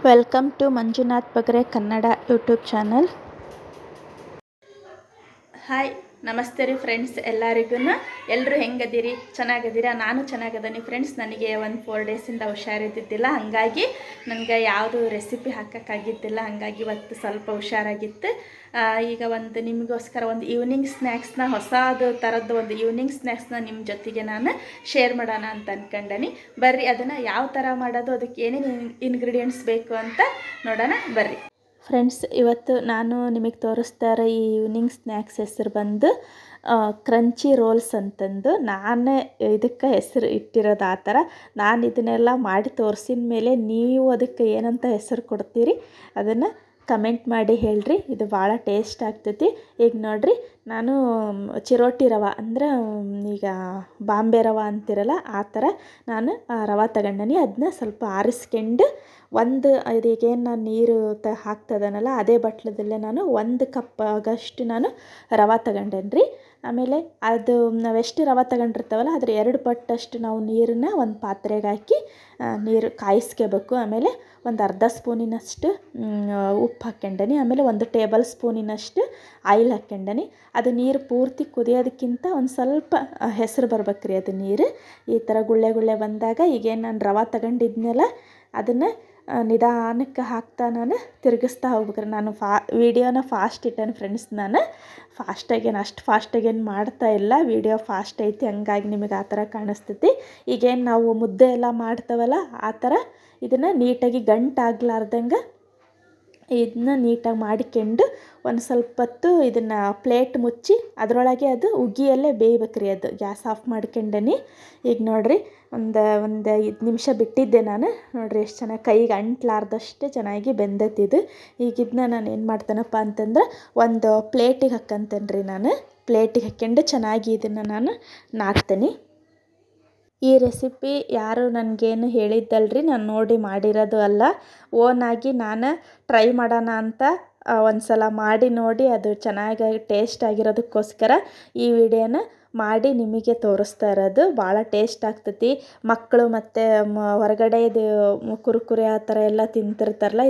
Welcome to Manjunath Bagre Kannada YouTube channel. Hi, ನಮಸ್ತೆ ರೀ friends. ಎಲ್ಲರೂ ಹೆಂಗದಿರಿ? ಚೆನ್ನಾಗದಿರಾ? ನಾನು ಚೆನ್ನಾಗದೀನಿ ಫ್ರೆಂಡ್ಸ್. ನನಗೆ 1-4 ಡೇಸಿಂದ ಹುಷಾರಿದ್ದಿದ್ದಿಲ್ಲ, ಹಾಗಾಗಿ ನನಗೆ ಯಾವುದು ರೆಸಿಪಿ ಹಾಕೋಕ್ಕಾಗಿದ್ದಿಲ್ಲ. ಹಾಗಾಗಿ ಇವತ್ತು ಸ್ವಲ್ಪ ಹುಷಾರಾಗಿತ್ತು. ಈಗ ನಿಮಗೋಸ್ಕರ ಒಂದು ಈವ್ನಿಂಗ್ ಸ್ನ್ಯಾಕ್ಸ್ನ, ಹೊಸದು ಥರದ್ದು ಒಂದು ಈವ್ನಿಂಗ್ ಸ್ನ್ಯಾಕ್ಸ್ನ ನಿಮ್ಮ ಜೊತೆಗೆ ನಾನು ಶೇರ್ ಮಾಡೋಣ ಅಂತ ಅಂದ್ಕೊಂಡೀನಿ. ಬರ್ರಿ, ಅದನ್ನು ಯಾವ ಥರ ಮಾಡೋದು, ಅದಕ್ಕೆ ಏನೇನು ಇಂಗ್ರೀಡಿಯೆಂಟ್ಸ್ ಬೇಕು ಅಂತ ನೋಡೋಣ ಬರ್ರಿ ಫ್ರೆಂಡ್ಸ್. ಇವತ್ತು ನಾನು ನಿಮಗೆ ತೋರಿಸ್ತಾ ಇರೋ ಈ ಈವ್ನಿಂಗ್ ಸ್ನ್ಯಾಕ್ಸ್ ಹೆಸರು ಬಂದು ಕ್ರಂಚಿ ರೋಲ್ಸ್ ಅಂತಂದು. ನಾನೇ ಇದಕ್ಕೆ ಹೆಸರು ಇಟ್ಟಿರೋದು ಆ ಥರ. ನಾನು ಇದನ್ನೆಲ್ಲ ಮಾಡಿ ತೋರಿಸಿದ ಮೇಲೆ ನೀವು ಅದಕ್ಕೆ ಏನಂತ ಹೆಸರು ಕೊಡ್ತೀರಿ ಅದನ್ನು ಕಮೆಂಟ್ ಮಾಡಿ ಹೇಳ್ರಿ. ಇದು ಭಾಳ ಟೇಸ್ಟ್ ಆಗ್ತೈತಿ. ಈಗ ನೋಡಿರಿ, ನಾನು ಚಿರೋಟಿ ರವೆ ಅಂದರೆ ಈಗ ಬಾಂಬೆ ರವೆ ಅಂತಿರಲ್ಲ ಆ ಥರ ನಾನು ರವೆ ತಗೊಂಡೀನಿ. ಅದನ್ನ ಸ್ವಲ್ಪ ಆರಿಸ್ಕೊಂಡು ಇದೀಗೇನು ನಾನು ನೀರು ಹಾಕ್ತದನಲ್ಲ ಅದೇ ಬಟ್ಲದಲ್ಲೇ ನಾನು 1 ಕಪ್ ಆಗಷ್ಟು ನಾನು ರವೆ ತಗೊಂಡೇನಿ ರೀ. ಆಮೇಲೆ ಅದು ನಾವೆಷ್ಟು ರವೆ ತಗೊಂಡಿರ್ತಾವಲ್ಲ ಅದ್ರ 2 ಪಟ್ಟಷ್ಟು ನಾವು ನೀರನ್ನ ಒಂದು ಪಾತ್ರೆಗೆ ಹಾಕಿ ನೀರು ಕಾಯಿಸ್ಕೋಬೇಕು. ಆಮೇಲೆ ಒಂದು ಅರ್ಧ ಸ್ಪೂನಿನಷ್ಟು ಉಪ್ಪು ಹಾಕ್ಕೊಂಡೀನಿ. ಆಮೇಲೆ 1 ಟೇಬಲ್ ಸ್ಪೂನಿನಷ್ಟು ಆಯಿಲ್ ಹಾಕ್ಕೊಂಡೀನಿ. ಅದು ನೀರು ಪೂರ್ತಿ ಕುದಿಯೋದಕ್ಕಿಂತ ಒಂದು ಸ್ವಲ್ಪ ಹೆಸರು ಬರ್ಬೇಕ್ರಿ. ಅದು ನೀರು ಈ ಥರ ಗುಳ್ಳೆ ಬಂದಾಗ ಈಗೇನು ನಾನು ರವೆ ತಗೊಂಡಿದ್ನಲ್ಲ ಅದನ್ನು ನಿಧಾನಕ್ಕೆ ಹಾಕ್ತಾ ನಾನು ತಿರುಗಿಸ್ತಾ ಹೋಗ್ಬೇಕ್ರಿ. ನಾನು ವೀಡಿಯೋನ ಫಾಸ್ಟ್ ಇಟ್ಟೇನೆ ಫ್ರೆಂಡ್ಸ್. ನಾನು ಅಷ್ಟು ಫಾಸ್ಟಾಗೇನು ಮಾಡ್ತಾ ಇಲ್ಲ. ವೀಡಿಯೋ ಫಾಸ್ಟ್ ಐತಿ, ಹಂಗಾಗಿ ನಿಮಗೆ ಆ ಥರ ಕಾಣಿಸ್ತೈತಿ. ಈಗೇನು ನಾವು ಮುದ್ದೆ ಎಲ್ಲ ಮಾಡ್ತಾವಲ್ಲ ಆ ಥರ ಇದನ್ನು ನೀಟಾಗಿ ಗಂಟಾಗ್ಲಾರ್ದಂಗೆ ಇದನ್ನ ನೀಟಾಗಿ ಮಾಡಿಕೊಂಡು ಒಂದು ಸ್ವಲ್ಪ ಹೊತ್ತು ಇದನ್ನು ಪ್ಲೇಟ್ ಮುಚ್ಚಿ ಅದರೊಳಗೆ ಅದು ಉಗಿಯಲ್ಲೇ ಬೇಯ್ಬೇಕ್ರಿ. ಅದು ಗ್ಯಾಸ್ ಆಫ್ ಮಾಡ್ಕೊಂಡೇನಿ. ಈಗ ನೋಡಿರಿ, ಒಂದು 5 ನಿಮಿಷ ಬಿಟ್ಟಿದ್ದೆ ನಾನು. ನೋಡಿರಿ ಎಷ್ಟು ಚೆನ್ನಾಗಿ ಕೈಗೆ ಅಂಟ್ಲಾರ್ದಷ್ಟು ಚೆನ್ನಾಗಿ ಬೆಂದೈತಿದು. ಈಗ ಇದನ್ನ ನಾನು ಏನು ಮಾಡ್ತೇನಪ್ಪ ಅಂತಂದ್ರೆ ಒಂದು ಪ್ಲೇಟಿಗೆ ಹಾಕ್ಕಂತೇನೆ ರೀ. ನಾನು ಪ್ಲೇಟಿಗೆ ಹಾಕ್ಕೊಂಡು ಚೆನ್ನಾಗಿ ಇದನ್ನು ನಾನು ನಾದ್ತೀನಿ. ಈ ರೆಸಿಪಿ ಯಾರು ನನಗೇನು ಹೇಳಿದ್ದಲ್ರಿ, ನಾನು ನೋಡಿ ಮಾಡಿರೋದು ಅಲ್ಲ. ಓನಾಗಿ ನಾನು ಟ್ರೈ ಮಾಡೋಣ ಅಂತ ಒಂದು ಸಲ ಮಾಡಿ ನೋಡಿ ಅದು ಚೆನ್ನಾಗಿ ಟೇಸ್ಟ್ ಆಗಿರೋದಕ್ಕೋಸ್ಕರ ಈ ವಿಡಿಯೋನ ಮಾಡಿ ನಿಮಗೆ ತೋರಿಸ್ತಾ ಇರೋದು. ಭಾಳ ಟೇಸ್ಟ್ ಆಗ್ತೈತಿ. ಮಕ್ಕಳು ಮತ್ತು ಹೊರಗಡೆದು ಕುರುಕುರೆ ಆ ಥರ ಎಲ್ಲ ತಿಂತಿರ್ತಾರಲ್ಲ,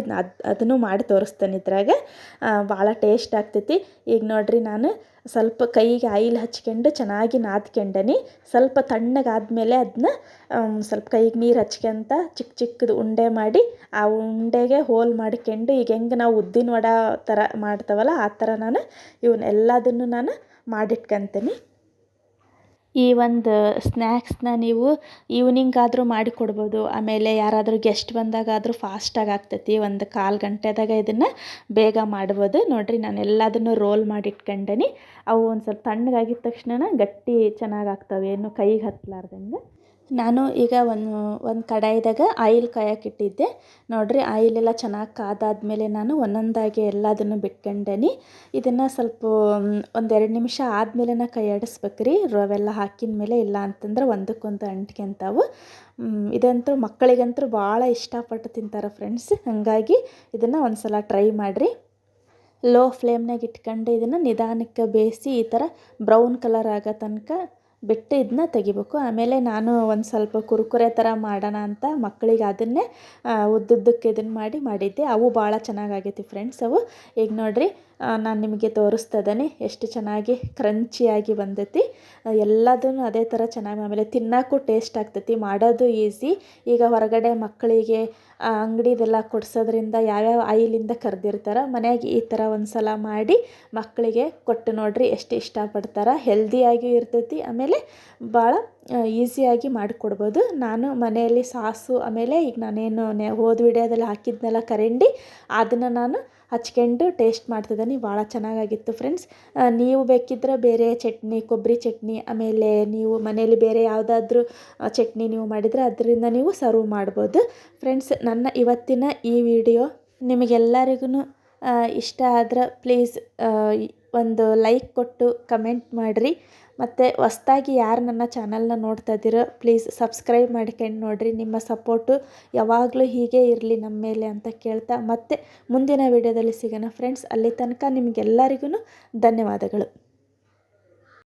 ಅದನ್ನು ಮಾಡಿ ತೋರಿಸ್ತೇನೆ ಇದ್ರಾಗ. ಭಾಳ ಟೇಸ್ಟ್ ಆಗ್ತೈತಿ. ಈಗ ನೋಡಿರಿ, ನಾನು ಸ್ವಲ್ಪ ಕೈಗೆ ಆಯಿಲ್ ಹಚ್ಕೊಂಡು ಚೆನ್ನಾಗಿ ನಾದ್ಕೊಂಡೇನಿ. ಸ್ವಲ್ಪ ತಣ್ಣಗಾದ್ಮೇಲೆ ಅದನ್ನ ಸ್ವಲ್ಪ ಕೈಗೆ ನೀರು ಹಚ್ಕೊಂತ ಚಿಕ್ಕದು ಉಂಡೆ ಮಾಡಿ ಆ ಉಂಡೆಗೆ ಹೋಲ್ ಮಾಡ್ಕೊಂಡು ಈಗ ಹೆಂಗೆ ನಾವು ಉದ್ದಿನ ವಡೆ ಥರ ಮಾಡ್ತಾವಲ್ಲ ಆ ಥರ ನಾನು ಇವನ್ನೆಲ್ಲದನ್ನು ನಾನು ಮಾಡಿಟ್ಕೊಂತೀನಿ. ಈ ಒಂದು ಸ್ನ್ಯಾಕ್ಸ್ನ ನೀವು ಈವ್ನಿಂಗ್ ಆದರೂ ಮಾಡಿ ಕೊಡ್ಬೋದು. ಆಮೇಲೆ ಯಾರಾದರೂ ಗೆಸ್ಟ್ ಬಂದಾಗಾದರೂ ಫಾಸ್ಟಾಗಿ ಆಗ್ತೈತಿ. ಒಂದು 1/4 ಗಂಟೆದಾಗ ಇದನ್ನು ಬೇಗ ಮಾಡ್ಬೋದು. ನೋಡಿರಿ, ನಾನು ಎಲ್ಲದನ್ನು ರೋಲ್ ಮಾಡಿ ಇಟ್ಕೊಂಡೇನಿ. ಅವು ಒಂದು ಸ್ವಲ್ಪ ತಣ್ಣಗಾಗಿದ್ದ ತಕ್ಷಣ ಗಟ್ಟಿ ಚೆನ್ನಾಗಿ ಆಗ್ತವೆ, ಏನು ಕೈಗೆ ಹತ್ತಲಾರ್ದಂಗೆ. ನಾನು ಈಗ ಒಂದು ಕಡಾಯಿದಾಗ ಆಯಿಲ್ ಕಾಯಕ್ಕಿಟ್ಟಿದ್ದೆ. ನೋಡಿರಿ, ಆಯಿಲೆಲ್ಲ ಚೆನ್ನಾಗಿ ಕಾದಾದ್ಮೇಲೆ ನಾನು ಒಂದೊಂದಾಗಿ ಎಲ್ಲದನ್ನು ಬಿಟ್ಕೊಂಡೇನಿ. ಇದನ್ನು ಸ್ವಲ್ಪ 1-2 ನಿಮಿಷ ಆದಮೇಲೆ ಕೈ ಆಡಿಸ್ಬೇಕ್ರಿ. ರವೆಲ್ಲ ಹಾಕಿದ ಮೇಲೆ, ಇಲ್ಲ ಅಂತಂದ್ರೆ ಒಂದಕ್ಕೊಂದು ಅಂಟ್ಕೊಂತಾವು. ಇದಂತೂ ಮಕ್ಕಳಿಗಂತೂ ಭಾಳ ಇಷ್ಟಪಟ್ಟು ತಿಂತಾರೆ ಫ್ರೆಂಡ್ಸ್. ಹಾಗಾಗಿ ಇದನ್ನು ಒಂದು ಸಲ ಟ್ರೈ ಮಾಡಿರಿ. ಲೋ ಫ್ಲೇಮ್ನಾಗ ಇಟ್ಕೊಂಡು ಇದನ್ನು ನಿಧಾನಕ್ಕೆ ಬೇಯಿಸಿ ಈ ಥರ ಬ್ರೌನ್ ಕಲರ್ ಆಗೋ ತನಕ ಬಿಟ್ಟು ಇದನ್ನ ತೆಗಿಬೇಕು. ಆಮೇಲೆ ನಾನು ಒಂದು ಸ್ವಲ್ಪ ಕುರುಕುರೆ ಥರ ಮಾಡೋಣ ಅಂತ ಮಕ್ಕಳಿಗೆ ಅದನ್ನೇ ಉದ್ದುದ್ದಕ್ಕೆ ಇದನ್ನು ಮಾಡಿದ್ದೆ. ಅವು ಭಾಳ ಚೆನ್ನಾಗಾಗೈತಿ ಫ್ರೆಂಡ್ಸ್. ಅವು ಈಗ ನೋಡಿರಿ, ನಾನು ನಿಮಗೆ ತೋರಿಸ್ತದೇನೆ ಎಷ್ಟು ಚೆನ್ನಾಗಿ ಕ್ರಂಚಿಯಾಗಿ ಬಂದೈತಿ. ಎಲ್ಲದೂ ಅದೇ ಥರ ಚೆನ್ನಾಗಿ, ಆಮೇಲೆ ತಿನ್ನೋಕ್ಕೂ ಟೇಸ್ಟ್ ಆಗ್ತೈತಿ. ಮಾಡೋದು ಈಸಿ. ಈಗ ಹೊರಗಡೆ ಮಕ್ಕಳಿಗೆ ಅಂಗಡಿದೆಲ್ಲ ಕೊಡಿಸೋದ್ರಿಂದ ಯಾವ್ಯಾವ ಆಯಿಲಿಂದ ಕರೆದಿರ್ತಾರೆ, ಮನೆಯಾಗಿ ಈ ಥರ ಒಂದು ಸಲ ಮಾಡಿ ಮಕ್ಕಳಿಗೆ ಕೊಟ್ಟು ನೋಡಿರಿ ಎಷ್ಟು ಇಷ್ಟಪಡ್ತಾರೆ. ಹೆಲ್ದಿಯಾಗಿಯೂ ಇರ್ತೈತಿ, ಆಮೇಲೆ ಭಾಳ ಈಸಿಯಾಗಿ ಮಾಡಿಕೊಡ್ಬೋದು. ನಾನು ಮನೆಯಲ್ಲಿ ಸಾಸು, ಆಮೇಲೆ ಈಗ ನಾನೇನು ಹೋದ ವಿಡಿಯೋದಲ್ಲಿ ಹಾಕಿದ್ನೆಲ್ಲ ಕರಂಡಿ ಅದನ್ನು ನಾನು ಹಚ್ಕೊಂಡು ಟೇಸ್ಟ್ ಮಾಡ್ತಿದ್ದೀನಿ. ಭಾಳ ಚೆನ್ನಾಗಾಗಿತ್ತು ಫ್ರೆಂಡ್ಸ್. ನೀವು ಬೇಕಿದ್ರೆ ಬೇರೆ ಚಟ್ನಿ, ಕೊಬ್ಬರಿ ಚಟ್ನಿ, ಆಮೇಲೆ ನೀವು ಮನೇಲಿ ಬೇರೆ ಯಾವುದಾದ್ರೂ ಚಟ್ನಿ ನೀವು ಮಾಡಿದರೆ ಅದರಿಂದ ನೀವು ಸರ್ವ್ ಮಾಡ್ಬೋದು ಫ್ರೆಂಡ್ಸ್. ನನ್ನ ಇವತ್ತಿನ ಈ ವಿಡಿಯೋ ನಿಮಗೆಲ್ಲರಿಗೂ ಇಷ್ಟ ಆದ್ರೆ ಪ್ಲೀಸ್ ಒಂದು ಲೈಕ್ ಕೊಟ್ಟು ಕಮೆಂಟ್ ಮಾಡಿರಿ. ಮತ್ತು ಹೊಸ್ದಾಗಿ ಯಾರು ನನ್ನ ಚಾನಲ್ನ ನೋಡ್ತಾ ಇದ್ದೀರೋ ಪ್ಲೀಸ್ ಸಬ್ಸ್ಕ್ರೈಬ್ ಮಾಡ್ಕೊಂಡು ನೋಡಿರಿ. ನಿಮ್ಮ ಸಪೋರ್ಟು ಯಾವಾಗಲೂ ಹೀಗೆ ಇರಲಿ ನಮ್ಮ ಮೇಲೆ ಅಂತ ಕೇಳ್ತಾ, ಮತ್ತೆ ಮುಂದಿನ ವಿಡಿಯೋದಲ್ಲಿ ಸಿಗೋಣ ಫ್ರೆಂಡ್ಸ್. ಅಲ್ಲಿ ತನಕ ನಿಮಗೆಲ್ಲರಿಗೂ ಧನ್ಯವಾದಗಳು.